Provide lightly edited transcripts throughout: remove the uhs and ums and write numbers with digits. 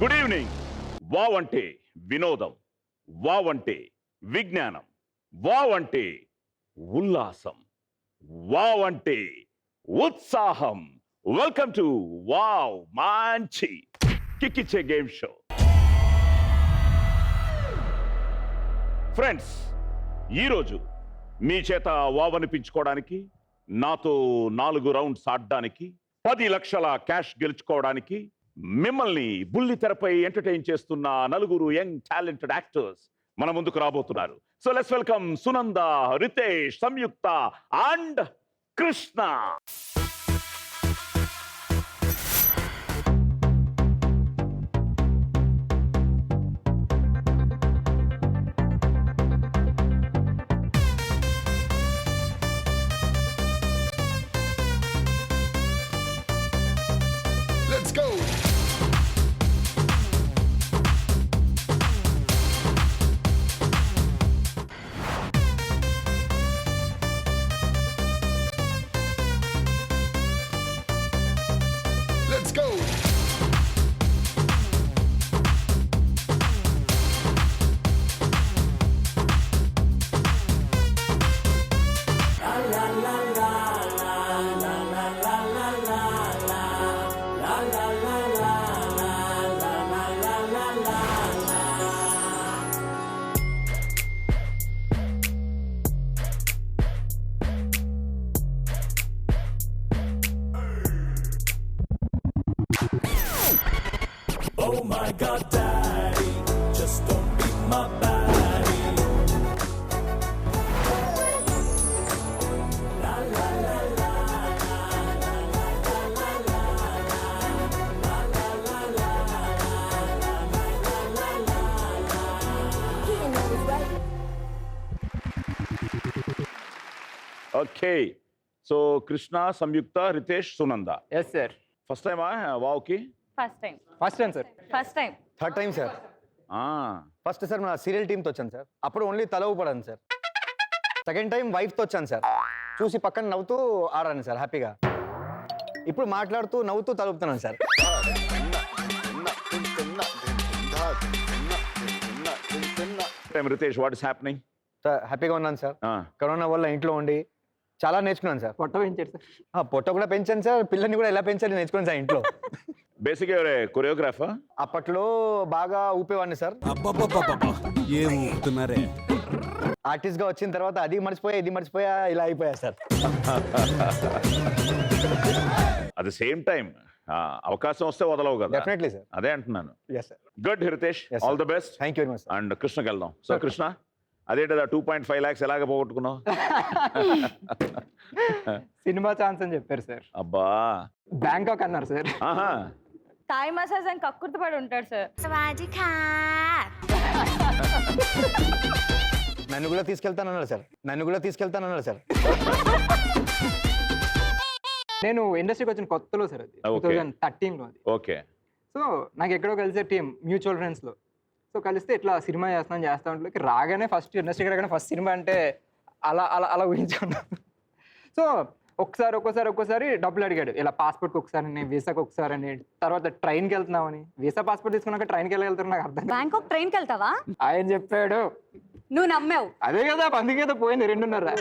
Good evening. Wow అంటే వినోదం, wow అంటే విజ్ఞానం, వావ్ అంటే ఉల్లాసం, వావ్ అంటే ఉత్సాహం. వెల్కమ్ టు వావ్ మంచి కిక్కిచ్చే గేమ్ షో. ఫ్రెండ్స్, ఈరోజు మీ చేత వావ్ అనిపించుకోవడానికి, నాతో 4 రౌండ్స్ ఆడడానికి, 10 లక్షల క్యాష్ గెలుచుకోవడానికి మిమ్మల్ని బుల్లి తెరపై ఎంటర్టైన్ చేస్తున్న 4 యంగ్ టాలెంటెడ్ యాక్టర్స్ మన ముందుకు రాబోతున్నారు. So let's welcome Sunanda, Ritesh, Samyukta and Krishna. Let's go! Let's go! Oh my God, Daddy, just don't beat my body. La la la la la la la la la la la la la okay, so Krishna, Samyuktha, Ritesh, Sunanda. Yes sir. First టైమా వావ్కి? First time sir. First time third time sir. First sir నా serial టీంతో వచ్చాను sir. అప్పుడు only తల ఊపడాను sir. Second time వైఫ్తో వచ్చాను సార్. చూసి పక్కన నవ్వుతూ ఆడాను సార్ హ్యాపీగా. ఇప్పుడు మాట్లాడుతూ నవ్వుతూ తల ఊపుతున్నాను sir. Ritesh, what is happening? Sir హ్యాపీగా ఉన్నాను సార్. కరోనా వల్ల ఇంట్లో ఉండి చాలా నేర్చుకున్నాను సార్. పొట్ట పెంచాడు సార్. పొట్ట కూడా పెంచాను సార్. పిల్లల్ని కూడా ఎలా పెంచాలి నేర్చుకున్నాను సార్ ఇంట్లో. Basic choreographer. అప్పట్లో బాగా ఊపేవాడిని సార్. ఏం ఊపుతున్నారే? ఆర్టిస్ట్ గా వచ్చిన తర్వాత అది మర్చిపోయా ఇది మర్చిపోయా ఇలా అయిపోయా sir. At the same time అవకాశం వస్తే వదలవు కదా. Definitely sir. అదే అంటున్నాను. Yes sir. Good Ritesh, all the best. Thank you very much. And కృష్ణకి వెళ్దాం. సో కృష్ణ, అదేంటదా 2.5 lakhs ఎలాగ పోగొట్టుకున్నావు? సినిమా ఛాన్స్ అని చెప్పారు సార్. అబ్బా, బ్యాంకాక్ అన్నారు సార్. ఆహా, థాయ్ మసాజ్ అని కక్కుర్తిపడి ఉంటాడు సార్. నన్ను కూడా తీసుకెళ్తానన్నాడు సార్. నేను ఇండస్ట్రీకి వచ్చిన కొత్తలో సార్, అది Okay. 2013లో అది. ఓకే. సో నాకు ఎక్కడో కలిసే టీం మ్యూచువల్ ఫ్రెండ్స్లో. సో కలిస్తే ఇట్లా సినిమా చేస్తా ఉంటే రాగానే ఫస్ట్ ఇండస్ట్రీకి రాగానే ఫస్ట్ సినిమా అంటే అలా అలా అలా ఊహించుకున్నాను. సో ఒక్కోసారి డబ్బులు అడిగాడు. ఇలా పాస్పోర్ట్కి ఒకసారి అని, వీసాకి ఒకసారి అని, తర్వాత ట్రైన్కి వెళ్తున్నామని. వీసా పాస్పోర్ట్ తీసుకున్నాక ట్రైన్కి వెళ్తారు నాకు అర్థం. బ్యాంకాక్ ట్రైన్కి వెళ్తావా? ఆయన చెప్పాడు, నువ్వు నమ్మావు. అదే కదా అందుకేదో పోయింది 2.5.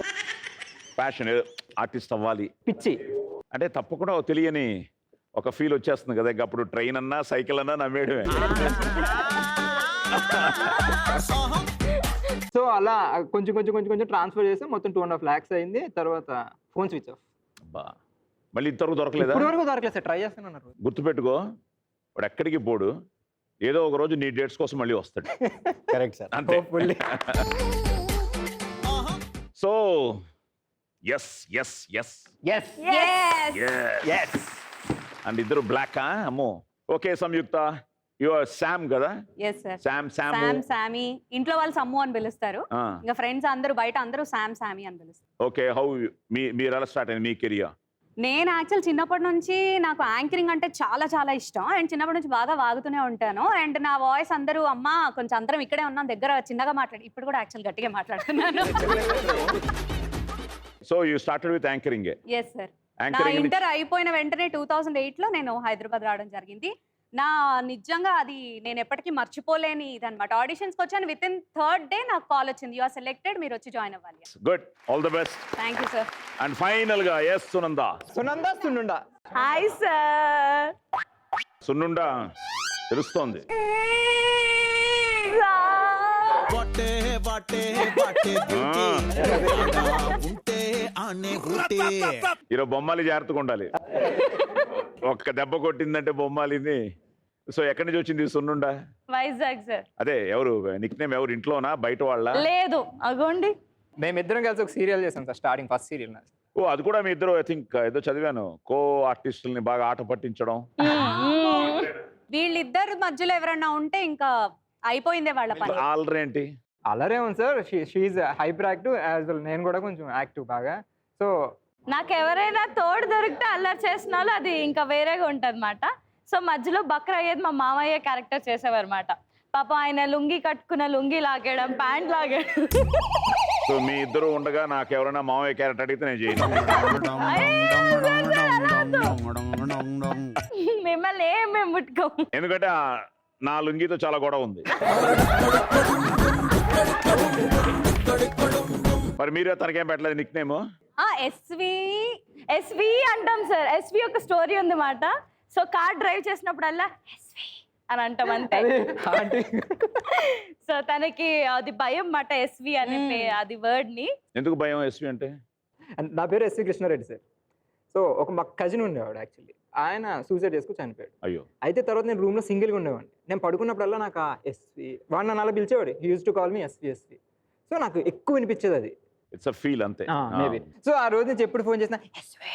ప్యాషన్, ఆర్టిస్ట్ అవ్వాలి పిచ్చి అంటే తప్పకుండా తెలియని ఒక ఫీల్ వచ్చేస్తుంది కదా. అప్పుడు ట్రైన్ అన్నా సైకిల్ అన్నా నమ్మేయడమే. సో అలా కొంచెం ట్రాన్స్ఫర్ చేస్తే మొత్తం 2.5 lakhs అయింది. తర్వాత ఫోన్ స్విచ్ ఆఫ్. అబ్బా, మళ్ళీ ఇంతవరకు దొరకలేదా? ఇప్పుడు వరకు దొరకలేదు సార్. ట్రై చేస్తున్నారు. గుర్తుపెట్టుకో, వాడు ఎక్కడికి పోడు, ఏదో ఒక రోజు నీ డేట్స్ కోసం మళ్ళీ వస్తాడు. Correct sir. అంతే. So yes yes yes Yes. And ఇద్దరు బ్లాక్. అమ్మో. ఓకే సంయుక్త, యువర్ శామ్ కదా? Yes sir. శామ్ సామీ. ఇంట్లో వాళ్ళు సమ్ము అని పిలుస్తారు. ఇంకా ఫ్రెండ్స్ అందరూ బయట అందరూ సామీ అని పిలుస్తారు. ఓకే, హౌ మీరు ఎలా స్టార్ట్ అయింది మీ కెరియర్? నేను యాక్చువల్ చిన్నప్పటి నుంచి నాకు యాంకరింగ్ అంటే చాలా చాలా ఇష్టం. అండ్ చిన్నప్పటి నుంచి బాగా వాగుతూనే ఉంటాను. అండ్ నా వాయిస్ అందరూ అమ్మ కొంచెం అందరం ఇక్కడే ఉన్నాం దగ్గర చిన్నగా మాట్లాడి, ఇప్పుడు కూడా యాక్చువల్ గట్టిగా మాట్లాడుతున్నాను. So you started with anchoring? Yes sir. నా ఇంటర్ అయిపోయిన వెంటనే 2008లో నేను హైదరాబాద్ రావడం జరిగింది. నా నిజంగా అది నేను ఎప్పటికీ మర్చిపోలేని ఇదనమాట. ఆడిషన్స్కి వచ్చాను, విత్ ఇన్ 3rd డే నాకు కాల్ వచ్చింది, యు ఆర్ సెలెక్టెడ్, మీరు వచ్చి జాయిన్ అవ్వాలి. Good, all the best. Thank you sir. And final గా ఎస్ సునంద. సున్నుండా హాయ్ సార్. సున్నుండా తెలుస్తోంది. వాటే వాటే వాటే బ్యూటీ ఉంటే ఆనే ఉంటే ఈరోజు బొమ్మాలి జాగ్రత్తగా ఉండాలి. ఒక్క దెబ్బ కొట్టిందంటే బొమ్మాలిని. సో ఎక్కడి నుంచి వచ్చింది సున్నుండా? వైజాగ్ సార్. అదే ఎవరు నిక్ నేమ్, ఎవరు ఇంట్లోనా బయట వాళ్ళ? లేదు, అగోండి. మేమిద్దరం కలిసి ఒక సీరియల్ చేసాం సార్, స్టార్టింగ్ ఫస్ట్ సీరియల్. ఓ అది కూడా మీ ఇద్దరు ఐ థింక్ ఏదో చదివాను, కో ఆర్టిస్టుల్ని బాగా ఆట పట్టించడం. వీళ్ళిద్దరు మధ్యలో ఎవరన్నా ఉంటే ఇంకా అయిపోయిందే వాళ్ళ పని. ఆల్రెడీ ఏంటి అలరే ఉంది sir, she hyper active as well, నేను కూడా కొంచెం యాక్టివ్ బాగా. సో నాకు ఎవరైనా తోడు దొరికితే అల్లరి చేసిన వాళ్ళు అది ఇంకా వేరేగా ఉంటుంది అన్నమాట. సో మధ్యలో బక్ర అయ్యేది మా మామయ్య క్యారెక్టర్ చేసేవారు అనమాట. పాప ఆయన లుంగి కట్టుకున్న లుంగి లాగేయడం, ప్యాంట్ లాగేయడం. సో మీ ఇద్దరు ఉండగా నాకు ఎవరైనా మామయ్య క్యారెక్టర్ అడిగితే నేను చేయను. మిమ్మల్ని ఏం మేము ముట్టుకోం. ఎందుకంటే నా లుంగితో చాలా గొడవ ఉంది. మరి మీరు తనకేం పెట్టలేదు నిక్ నేమ్? ఎస్వి అంటాం సార్. ఎస్వి ఒక స్టోరీ ఉంది మాట. సో కార్ డ్రైవ్ చేసినప్పుడల్లా ఎస్వి అని అంటాం అంతే. సో తనకి అది భయం మాట, ఎస్వి అనే అది వర్డ్ ని. ఎందుకు భయం ఎస్వి అంటే? నా పేరు ఎస్వి కృష్ణారెడ్డి సార్. సో ఒక మా కజిన్ ఉండేవాడు యాక్చువల్లీ, ఆయన సూసైడ్ చేసుకుని చనిపోయాడు. అయ్యో. అయితే తర్వాత నేను రూమ్లో సింగిల్గా ఉండేవాడిని. నేను పడుకున్నప్పుడల్లా నాకు ఆ ఎస్వి, వాడు నన్ను అలా పిలిచేవాడు, he use to call me SV SV. So నాకు ఎక్కువ వినిపించేది అది. ఇట్స్ అ ఫీల్ అంతే. మేబీ. సో ఆ రోజు నుంచి ఎప్పుడు ఫోన్ చేసినా ఎస్వి